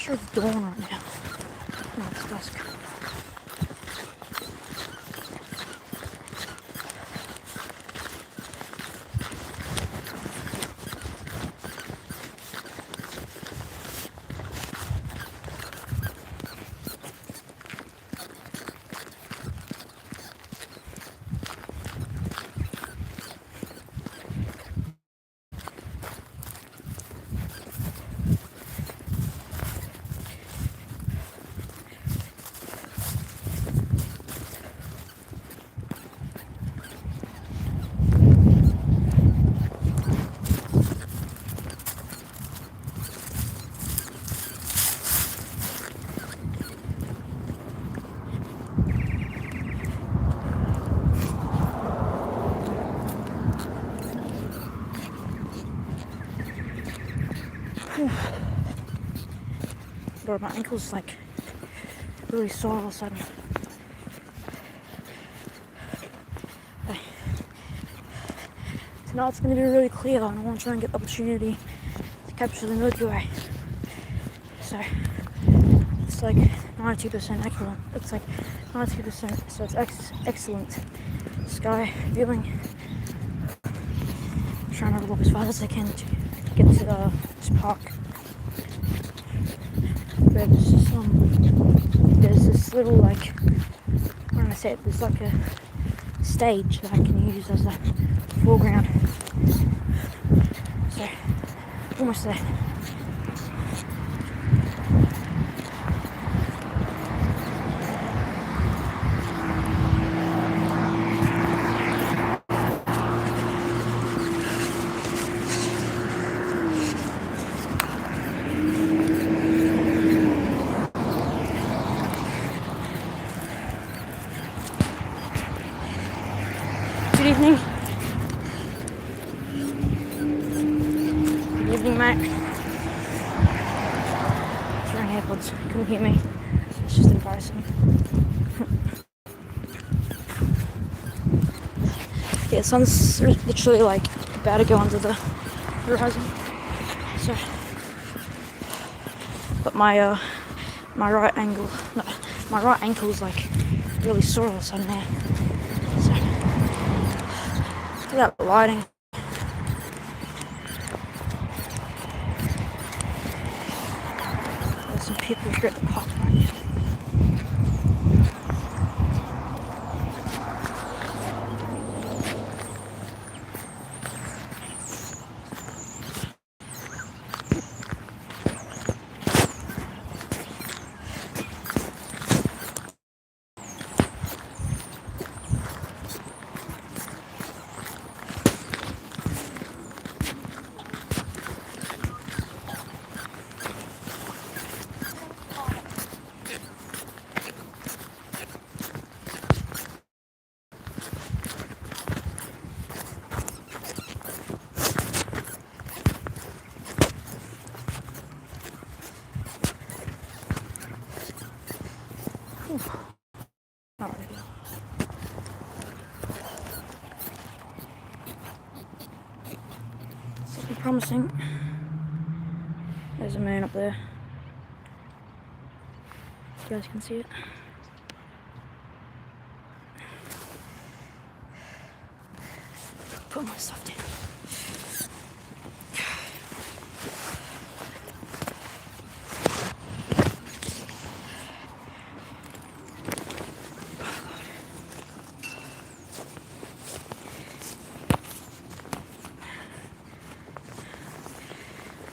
sure it's dawn right now. No, it's dusk. Lord, my ankle's like really sore all of a sudden. Okay. Tonight it's going to be really clear and I want to try and get the opportunity to capture the Milky Way. So it's like 92% accurate. It's like 92%, so it's excellent sky viewing. I'm trying to walk as fast as I can to get to this park. There's this little, like, what do I say, there's like a stage that I can use as a foreground. So, almost there. Good evening. Good evening, mate. I was wearing AirPods. You couldn't hear me. It's just embarrassing. Yeah, the sun's literally like about to go under the horizon. So, but my right ankle's like really sore all of a sudden now. So. Look at that lighting. There's some people here at the park right now. It's looking promising. There's a moon up there. You guys can see it. Put my stuff down.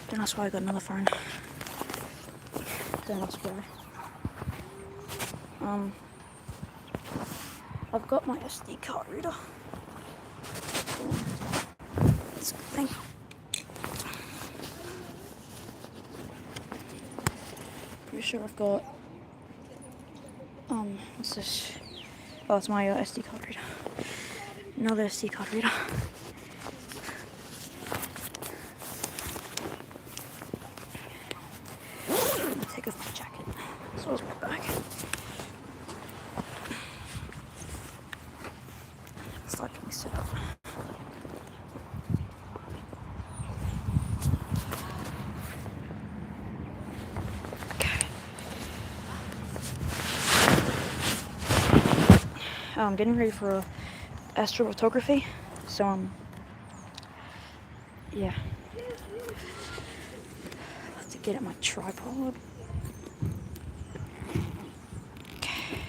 Don't ask why I got another phone. Don't ask why. I've got my SD card reader. That's a good thing. Pretty sure I've got what's this? Oh, it's my SD card reader. Another SD card reader. Take off my jacket. So is my bag. It's like getting set up. Okay. I'm getting ready for astrophotography, so yeah. I have to get at my tripod. Okay.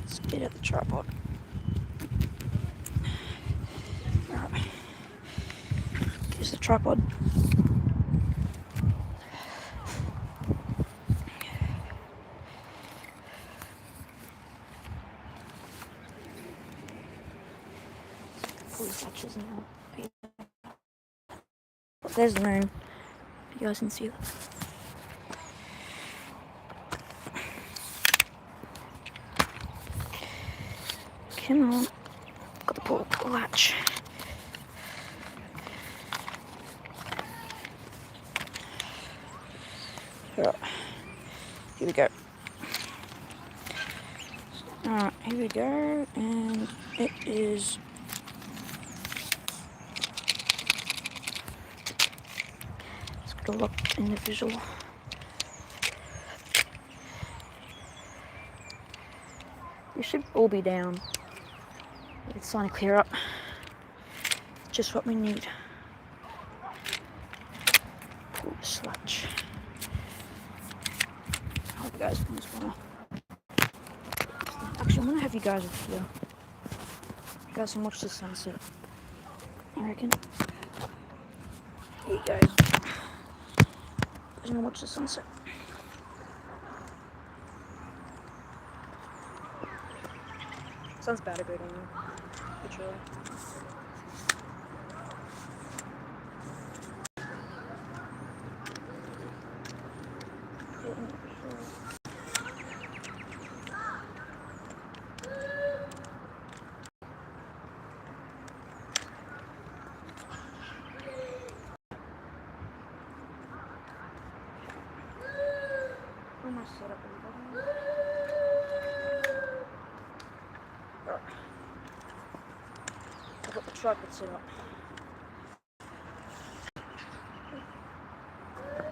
Let's get at the tripod. Alright. Here's the tripod. Pull the latches now. There's the moon. You guys can see that. Come on. Got to pull the latch. Alright. Here we go. Alright, here we go. And it is... It's got to look in the visual. You should all be down. It's starting to clear up. Just what we need. Pull the sludge. I hope you guys can as well. Actually, I'm gonna have you guys up here. You guys can watch the sunset. I reckon. Here you guys. You guys wanna watch the sunset? Sun's bad a bit on you. Literally. Where am I set up, everybody? I've got the tripod set up.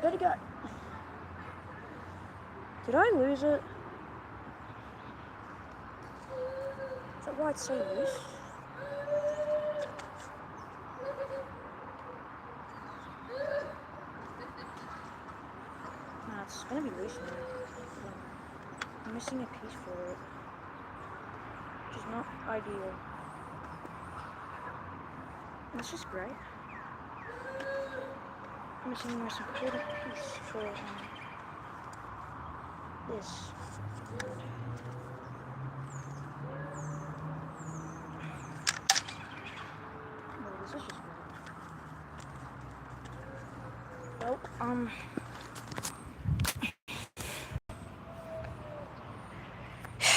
Where'd it go? Did I lose it? Is that why it's so loose? Nah, it's gonna be loose now. I'm missing a piece for it, which is not ideal. That's just great. I'm missing the most important piece for this. Oh, this is just great. Well,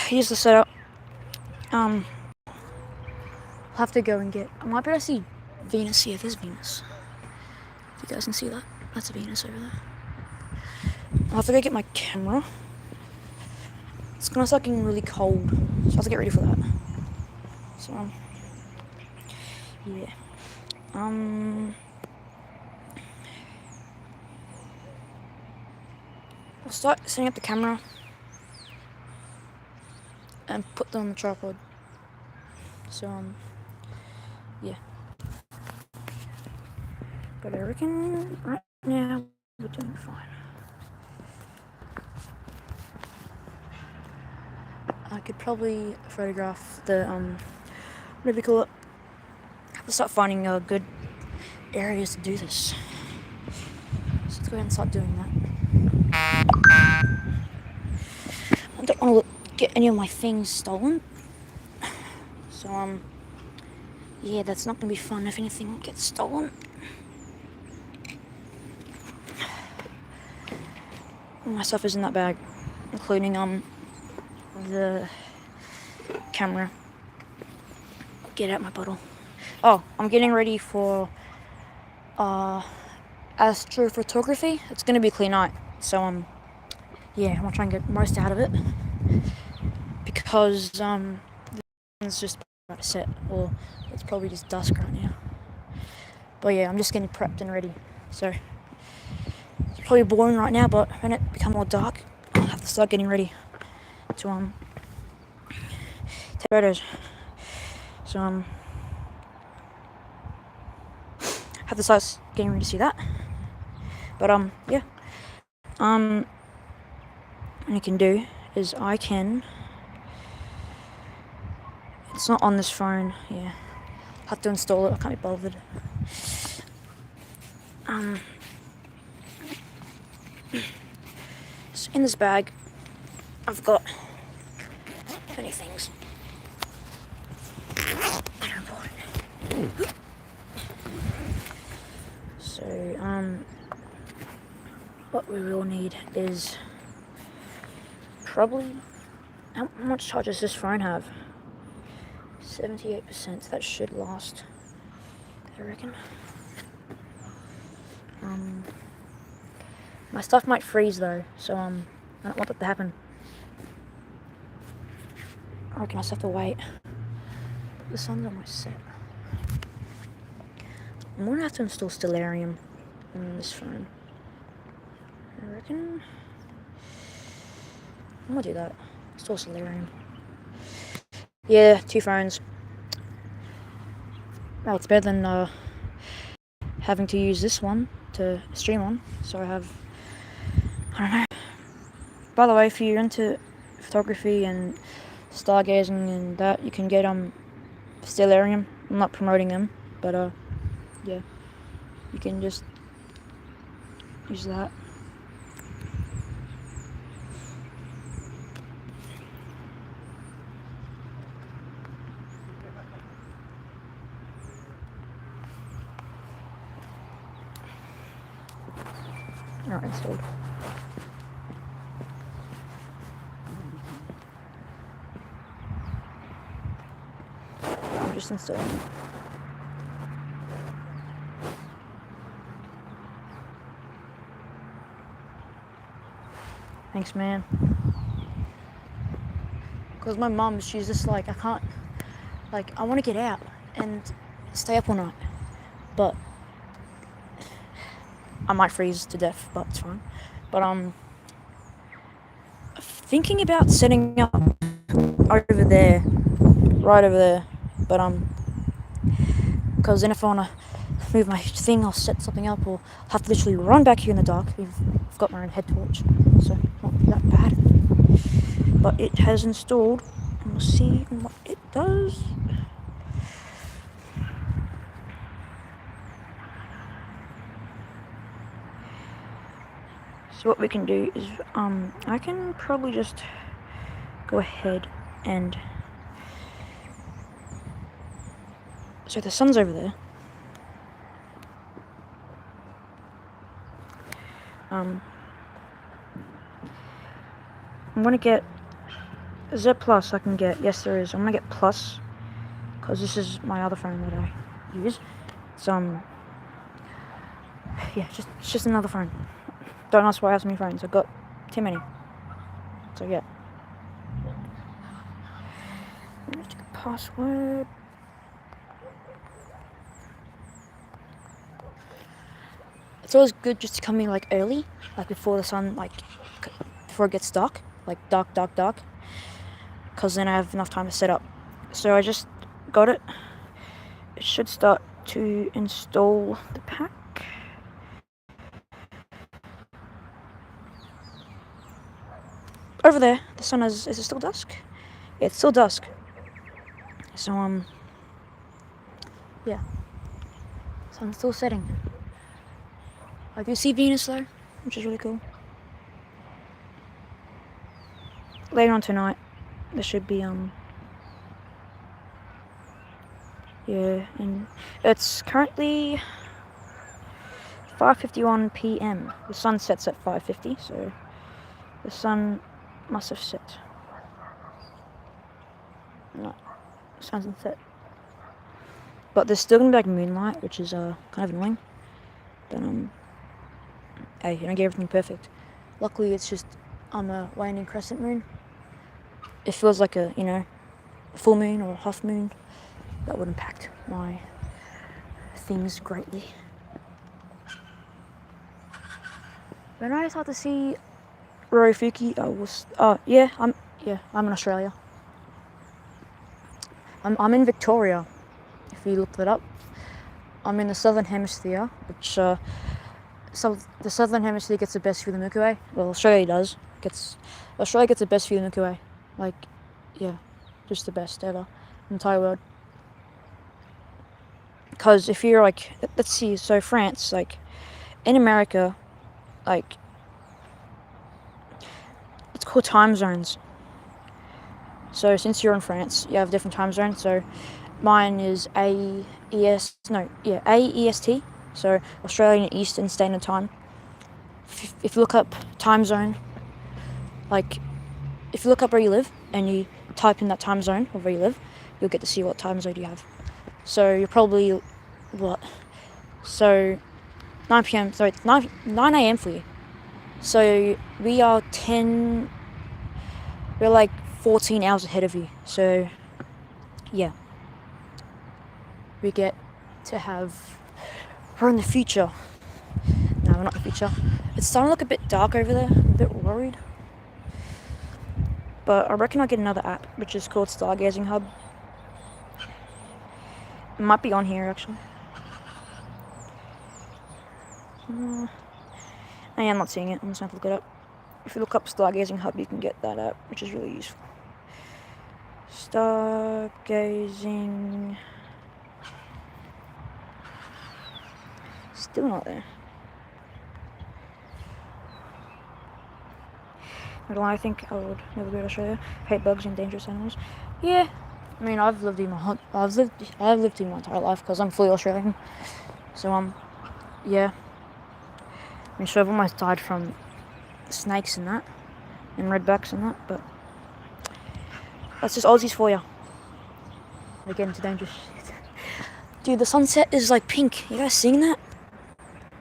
here's the setup. I'll have to go and get. I might be able to see Venus here. There's Venus. If you guys can see that, that's a Venus over there. I'll have to go get my camera. It's gonna start getting really cold, so I have to get ready for that. So, yeah. I'll start setting up the camera and put them on the tripod. So, yeah. But I reckon right now we're doing fine. I could probably photograph the, what do we call it? I have to start finding good areas to do this. So let's go ahead and start doing that. I don't want to get any of my things stolen. So, yeah, that's not going to be fun if anything gets stolen. All my stuff is in that bag, including, the camera. Get out my bottle. Oh, I'm getting ready for, astrophotography. It's going to be a clear night, so, yeah, I'm going to try and get most out of it. Because, it's just about to set, or it's probably just dusk right now. But yeah, I'm just getting prepped and ready. So it's probably boring right now, but when it becomes more dark, I'll have to start getting ready to take photos. So have the size getting ready to see that. But yeah. What you can do is it's not on this phone, yeah. Have to install it, I can't be bothered. So in this bag, I've got many things. So, what we will need is probably, how much charge does this phone have? 78%, that should last, I reckon. My stuff might freeze though, so I don't want that to happen. I reckon I just have to wait. The sun's almost set. I'm gonna have to install Stellarium on this phone. I reckon I'm gonna do that. Install Stellarium. Yeah, 2 phones. Well, it's better than having to use this one to stream on. So I have, I don't know. By the way, if you're into photography and stargazing and that, you can get Stellarium. I'm not promoting them, but yeah, you can just use that. Not installed. I'm just installing it. Thanks, man. Because my mum, she's just like, I can't, like, I want to get out and stay up all night, but I might freeze to death, but it's fine. But thinking about setting up over there, right over there, but because then if I want to move my thing, I'll set something up, or have to literally run back here in the dark. I've got my own head torch, so not that bad. But it has installed, and we'll see what it does. So what we can do is, I can probably just go ahead and, so the sun's over there. I'm gonna get Z Plus. I can get, yes there is, I'm gonna get Plus, because this is my other phone that I use. It's yeah, it's just another phone. Don't ask why I have so many phones, I've got too many. So yeah. Password. It's always good just to come in like early, like before the sun, like before it gets dark, like dark, because then I have enough time to set up. So I just got it. It should start to install the pack. Over there, the sun is it still dusk? Yeah, it's still dusk. So yeah, sun's still setting. I do see Venus though, which is really cool. Later on tonight, there should be yeah, and it's currently 5:51 p.m. The sun sets at 5:50, so the sun must have set. No, the sun hasn't set. But there's still gonna be like moonlight, which is kind of annoying. But hey, you don't get everything perfect. Luckily, it's just a waning crescent moon. It feels like a a full moon or a half moon. That would impact my things greatly. When I start to see Rorifuki, I'm in Australia. I'm in Victoria, if you looked it up. I'm in the southern hemisphere, which so the southern hemisphere gets the best view of the Milky Way. Well, Australia does. Australia gets the best view of the Milky Way. Like, yeah, just the best ever in the entire world. Because if you're like, let's see, so France, like, in America, like, it's called time zones. So since you're in France, you have different time zones. So mine is AEST, so Australian Eastern Standard Time. If you look up time zone, like, if you look up where you live and you type in that time zone of where you live, you'll get to see what time zone you have. So you're probably, so 9 p.m., sorry, 9 a.m. for you. So we're like 14 hours ahead of you. So, yeah. We get to we're in the future. No, we're not in the future. It's starting to look a bit dark over there. I'm a bit worried. But I reckon I'll get another app, which is called Stargazing Hub. It might be on here, actually. I'm not seeing it. I'm just going to look it up. If you look up Stargazing Hub, you can get that app, which is really useful. Stargazing. Still not there. I think I would never go to Australia. Hate bugs and dangerous animals. Yeah, I mean, I've lived here my entire life because I'm fully Australian. So yeah. I mean, sure, I've almost died from snakes and that, and redbacks and that, but that's just Aussies for you. They get into dangerous shit. Dude, the sunset is like pink. You guys seeing that?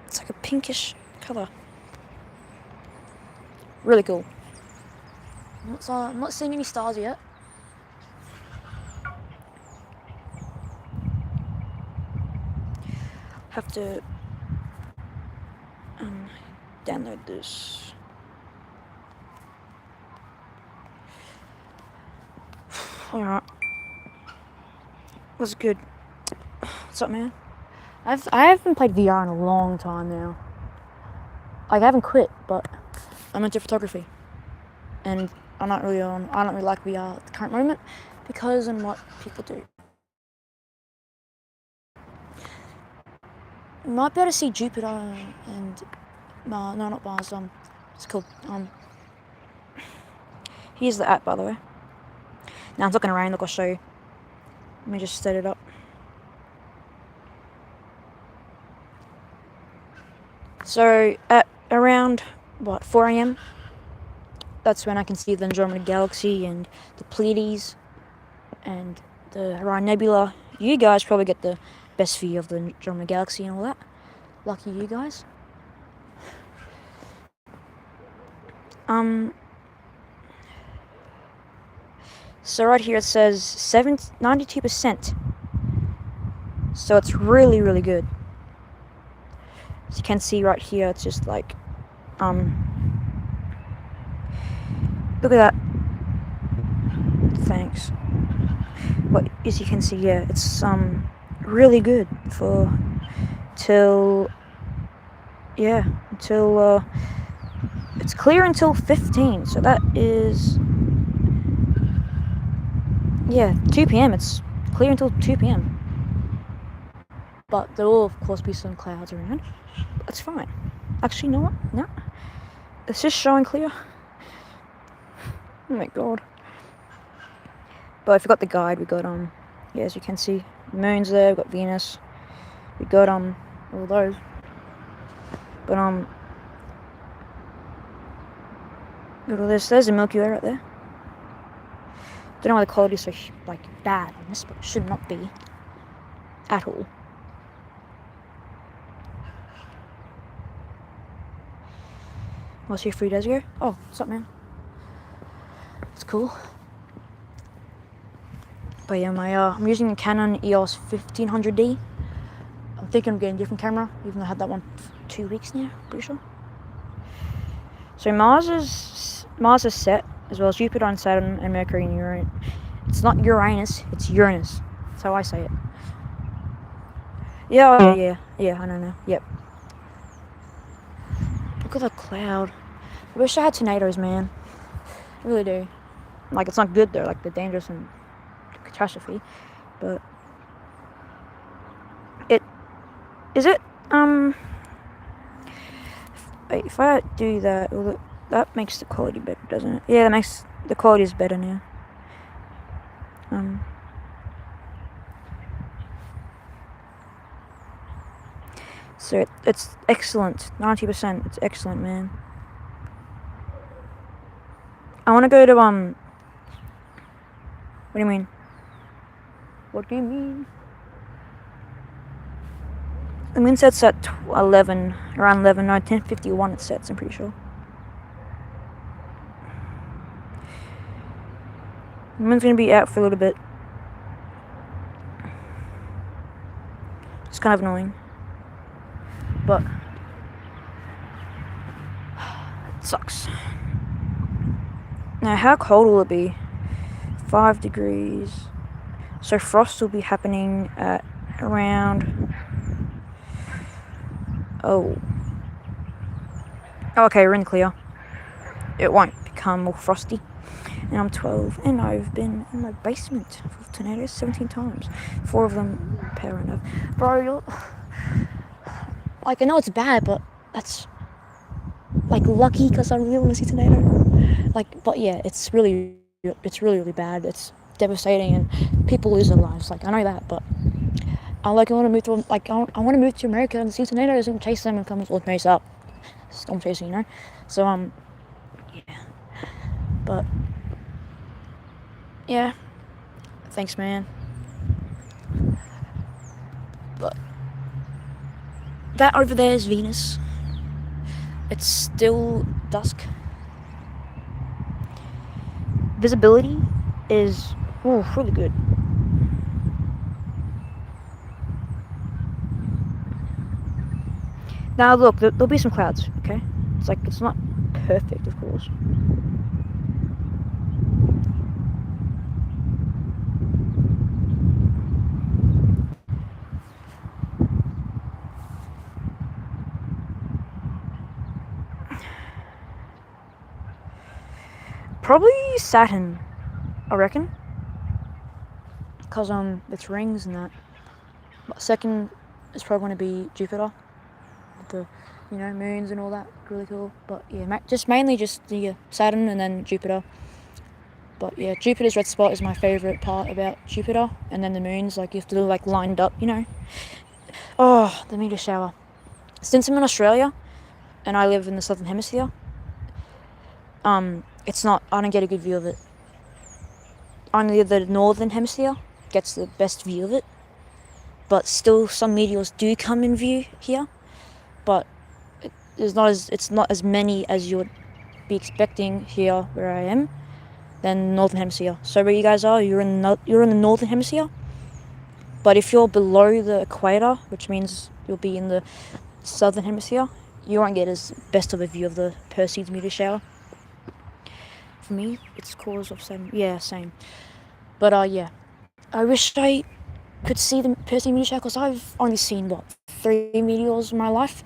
It's like a pinkish color. Really cool. I'm not seeing any stars yet. Have to download this. Alright. Was good. What's up, man? I haven't played VR in a long time now. Like, I haven't quit, but I'm into photography. And I don't really like VR at the current moment because of what people do. You might be able to see Jupiter and no, not Mars. It's called Here's the app, by the way. Now it's not gonna rain. Look, I'll show you. Let me just set it up. So at around 4 a.m. that's when I can see the Andromeda Galaxy and the Pleiades and the Orion Nebula. You guys probably get the best view of the Andromeda Galaxy and all that. Lucky you guys. So right here it says 92%. So it's really, really good. As you can see right here, it's just like, look at that. Thanks. But as you can see, yeah, it's really good until it's clear until 15. So that is 2 p.m. It's clear until 2 p.m. But there will, of course, be some clouds around. That's fine. Actually, you know what? No. It's just showing clear. Oh my god. But I forgot the guide. We got, as you can see, the moon's there. We've got Venus. We got, all those. But, look at this. There's the Milky Way right there. Don't know why the quality is so, bad on this, but it should not be. At all. Was here 3 days ago? Oh, what's up, man? It's cool. But yeah, I'm using the Canon EOS 1500D. I'm thinking of getting a different camera, even though I had that one for 2 weeks now, pretty sure. So Mars is set, as well as Jupiter and Saturn and Mercury and It's not Uranus, it's Uranus. That's how I say it. Yeah, I don't know. Yep. Look at that cloud. I wish I had tornadoes, man. I really do. Like, it's not good though, like, they're dangerous and catastrophe. But is it, wait, if I do that, that makes the quality better, doesn't it? Yeah, that makes the quality is better now. So it's excellent, 90%. It's excellent, man. I want to go to What do you mean? What do you mean? The moon sets at 11, around 11, no, 10:51 it sets, I'm pretty sure. The moon's gonna be out for a little bit. It's kind of annoying. But it sucks. Now, how cold will it be? 5 degrees. So frost will be happening at around... Oh, okay, we're in the clear. It won't become more frosty. And I'm 12, and I've been in my basement for tornadoes 17 times. 4 of them power enough. Bro, you're... Like, I know it's bad, but that's, like, lucky because I really want to see tornado. Like, but yeah, it's really, really bad. It's devastating, and people lose their lives. Like, I know that, but I want to move to, like, I want to move to America and see tornadoes and chase them and come or chase up. Storm chasing, you know? So, yeah. But, yeah. Thanks, man. But that over there is Venus. It's still dusk. Visibility is really good. Now look, there'll be some clouds, okay? It's like, it's not perfect, of course. Probably Saturn, I reckon. Because, it's rings and that. But second is probably going to be Jupiter. With the, you know, moons and all that. Really cool. But, yeah, mainly the Saturn and then Jupiter. But, yeah, Jupiter's red spot is my favourite part about Jupiter. And then the moons, like, you have to do, like, lined up, you know. Oh, the meteor shower. Since I'm in Australia, and I live in the southern hemisphere, it's not, I don't get a good view of it. Only the northern hemisphere gets the best view of it. But still, some meteors do come in view here. But it's not as many as you would be expecting here where I am than northern hemisphere. So where you guys are, you're in the northern hemisphere. But if you're below the equator, which means you'll be in the southern hemisphere, you won't get as best of a view of the Perseid meteor shower. For me, it's cause of same. Yeah, same. But yeah, I wish I could see the Perseid meteor shower because I've only seen 3 meteors in my life.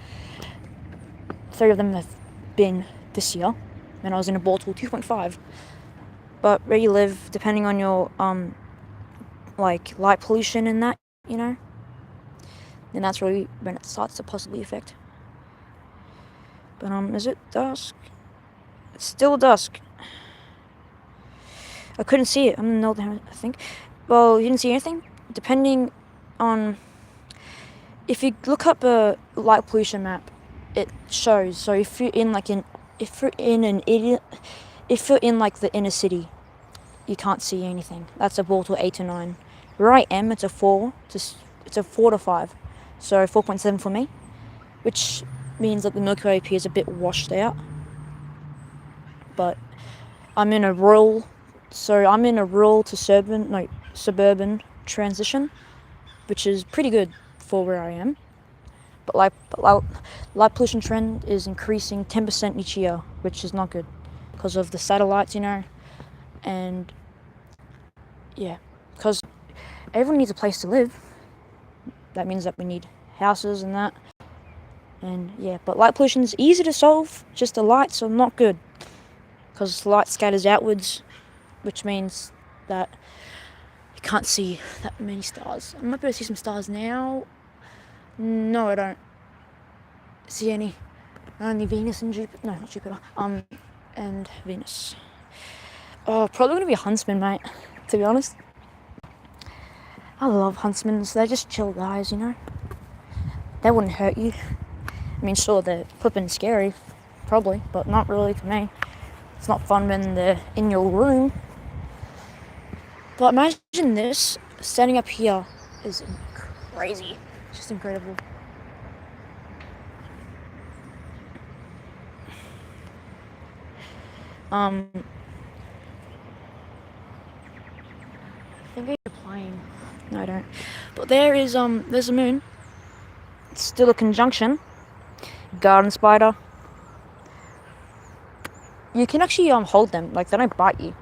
3 of them have been this year, and I was in a ball tool 2.5. But where you live, depending on your like light pollution and that, you know, then that's really when it starts to possibly affect. But is it dusk? It's still dusk. I couldn't see it. I'm in the northern, I think. Well, you didn't see anything? Depending on... If you look up a light pollution map, it shows. So if you're in like the inner city, you can't see anything. That's a ball to 8 to 9. Where I am, it's a 4 to 5. So 4.7 for me, which means that the Milky Way appears a bit washed out. But I'm in a rural to suburban transition, which is pretty good for where I am. But light pollution trend is increasing 10% each year, which is not good because of the satellites, you know. And yeah, because everyone needs a place to live. That means that we need houses and that. And yeah, but light pollution is easy to solve, just the lights are not good. Because light scatters outwards, which means that you can't see that many stars. I might be able to see some stars now. No, I don't see any. Only Venus and Jupiter. No, not Jupiter. And Venus. Oh, probably gonna be a huntsman, mate, to be honest. I love huntsmen. They're just chill guys, you know? They wouldn't hurt you. I mean, sure, they're flipping scary, probably, but not really to me. It's not fun when they're in your room. But imagine this, standing up here is crazy. It's just incredible. I think you're playing. No, I don't. But there's a moon. It's still a conjunction. Garden spider. You can actually hold them, like they don't bite you.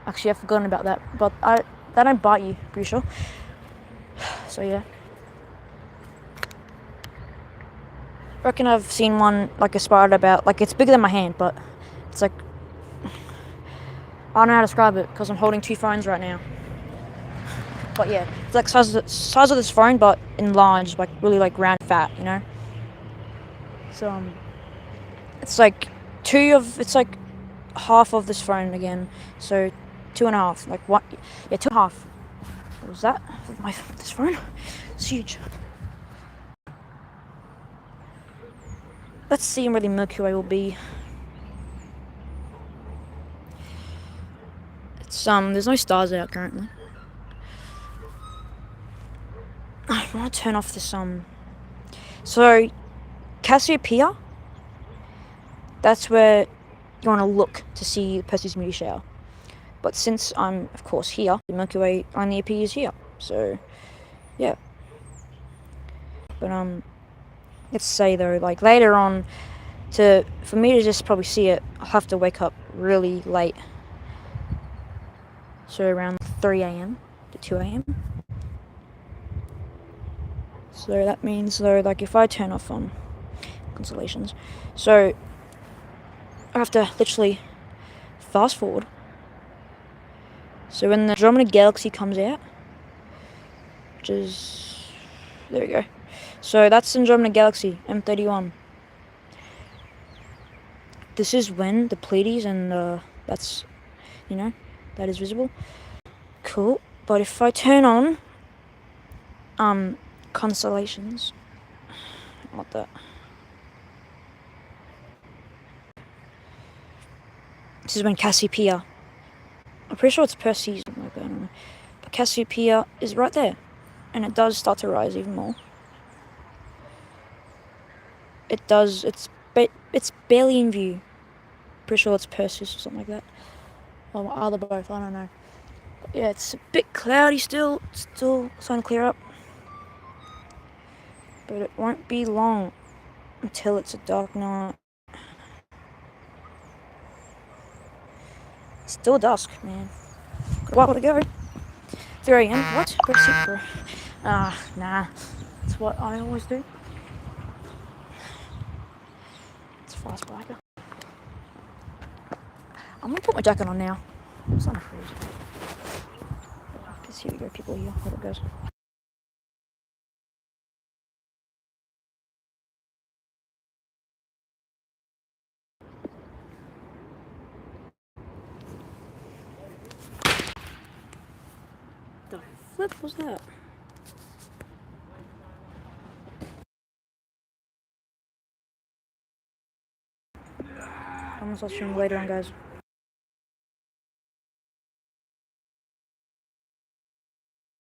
Actually, I've forgotten about that, but they don't bite you, pretty sure. So yeah. I reckon I've seen one, like a spider about, like it's bigger than my hand, but it's like, I don't know how to describe it, because I'm holding 2 phones right now. But yeah, it's like size of this phone, but enlarged, like really like round fat, you know? So, it's like it's like half of this phone again, so 2.5, like what, yeah, 2.5. What was that? This phone? It's huge. Let's see where the Milky Way will be. It's there's no stars out currently. I want to turn off this so Cassiopeia, that's where you want to look to see Perseus meteor shower. But since I'm of course here, the Milky Way only appears here. So yeah. But let's say though, like later on, for me to just probably see it, I'll have to wake up really late. So around 3 a.m. to 2 a.m. So that means though, like if I turn off constellations, so I have to literally fast forward. So when the Andromeda Galaxy comes out, which is, there we go. So that's Andromeda Galaxy, M31. This is when the Pleiades and that's, you know, that is visible. Cool. But if I turn on constellations, what that? This is when Cassiopeia. I'm pretty sure it's Perseus, like that, I don't know. But Cassiopeia is right there, and it does start to rise even more. It does. It's barely in view. Pretty sure it's Perseus or something like that. Or either both. I don't know. But yeah, it's a bit cloudy still. It's still starting to clear up. But it won't be long until it's a dark night. It's still dusk, man. Got a while to go. 3 a.m. What? Press it, bro. Nah. That's what I always do. It's fast biker. I'm gonna put my jacket on now. I'm starting to freeze. I guess here we go, people here. How it goes. The flip was that? I'm gonna start streaming later on, guys.